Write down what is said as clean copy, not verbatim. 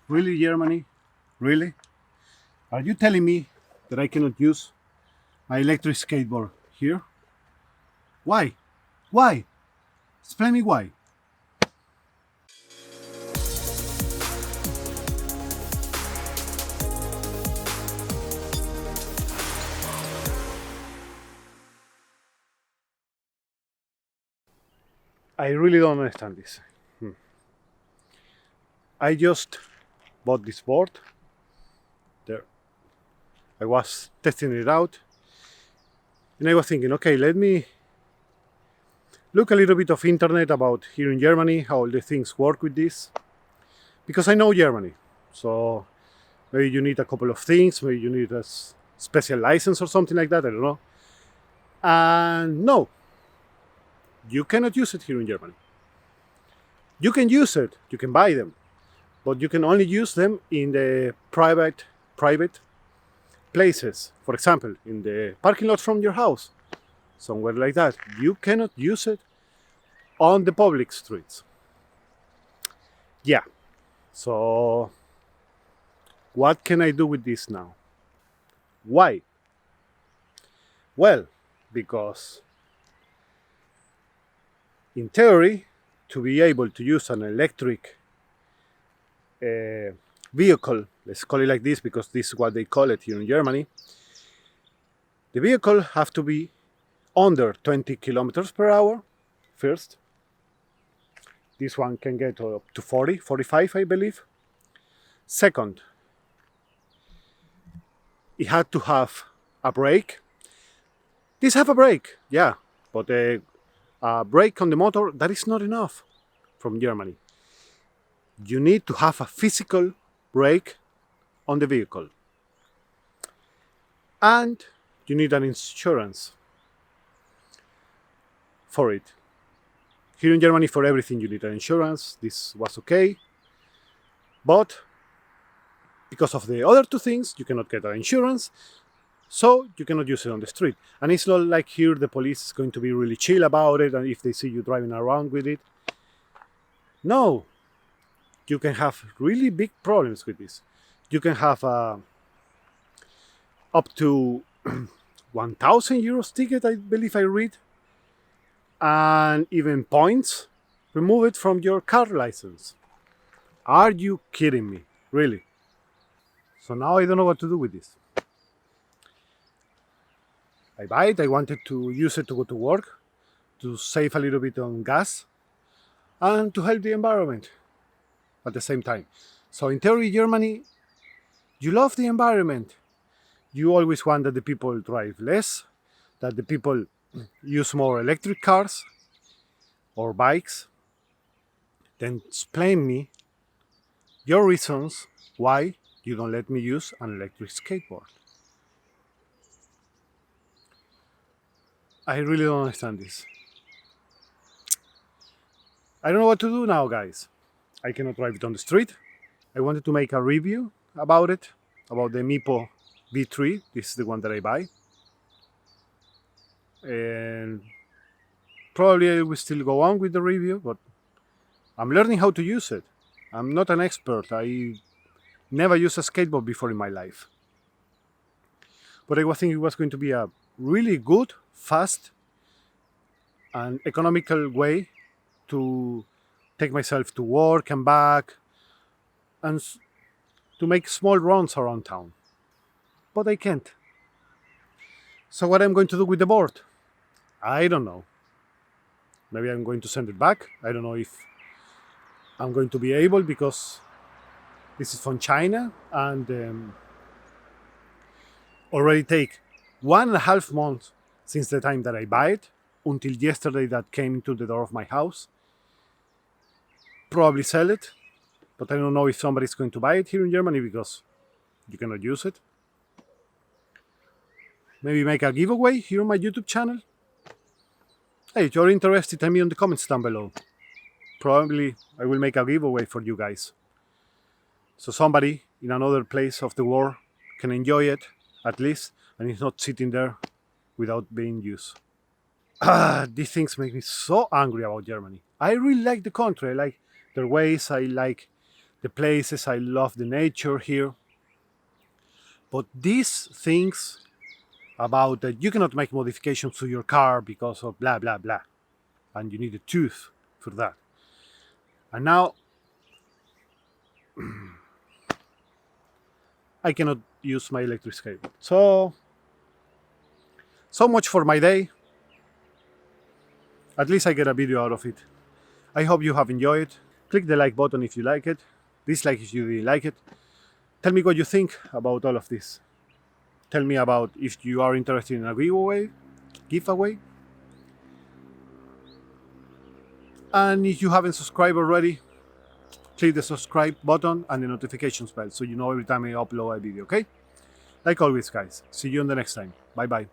Really, Germany? Really? Are you telling me that I cannot use my electric skateboard here? Why? Why? Explain me why. I really don't understand this. I just bought this board. There, I was testing it out, and I was thinking, okay, let me look a little bit of internet about here in Germany, how all the things work with this, because I know Germany. So maybe you need a couple of things, maybe you need a special license or something like that, I don't know. And no, you cannot use it here in Germany. You can use it, you can buy them, but you can only use them in the private places. For example, in the parking lot from your house, somewhere like that. You cannot use it on the public streets. Yeah. So what can I do with this now? Why? Well, because in theory, to be able to use an electric vehicle, let's call it like this because this is what they call it here in Germany, the vehicle have to be under 20 kilometers per hour first. This one can get up to 40, 45, I believe. Second, it had to have a brake. This have a brake, yeah, but a brake on the motor, that is not enough from Germany. You need to have a physical brake on the vehicle. And you need an insurance for it. Here in Germany, for everything you need an insurance. This was okay. But because of the other two things, you cannot get an insurance, so you cannot use it on the street. And it's not like here the police is going to be really chill about it, and if they see you driving around with it. No, you can have really big problems with this. You can have up to 1,000 euros ticket, I believe I read, and even points removed from your car license. Are you kidding me? Really? So now I don't know what to do with this. I buy it, I wanted to use it to go to work, to save a little bit on gas, and to help the environment at the same time. So in theory, Germany, you love the environment. You always want that the people drive less, that the people use more electric cars or bikes. Then explain me your reasons why you don't let me use an electric skateboard. I really don't understand this. I don't know what to do now, guys. I cannot drive it on the street. I wanted to make a review about it, about the Meepo V3. This is the one that I buy. And probably I will still go on with the review, but I'm learning how to use it. I'm not an expert. I never used a skateboard before in my life. But I was thinking it was going to be a really good, fast, and economical way to take myself to work and back, and to make small runs around town. But I can't. So what I'm going to do with the board? I don't know. Maybe I'm going to send it back. I don't know if I'm going to be able, because this is from China, and already take 1.5 months since the time that I buy it until yesterday that came to the door of my house. Probably sell it, but I don't know if somebody's going to buy it here in Germany because you cannot use it. Maybe make a giveaway here on my YouTube channel. Hey, if you're interested, tell me in the comments down below. Probably I will make a giveaway for you guys, so somebody in another place of the world can enjoy it at least, and it's not sitting there without being used. These things make me so angry about Germany. I really like the country. I like their ways. I like the places, I love the nature here. But these things about that you cannot make modifications to your car because of blah blah blah, and you need a tooth for that. And now I cannot use my electric skateboard. So much for my day. At least I get a video out of it. I hope you have enjoyed. Click the like button if you like it. Dislike if you didn't like it. Tell me what you think about all of this. Tell me about if you are interested in a giveaway. And if you haven't subscribed already, click the subscribe button and the notifications bell so you know every time I upload a video, okay? Like always, guys. See you on the next time. Bye bye.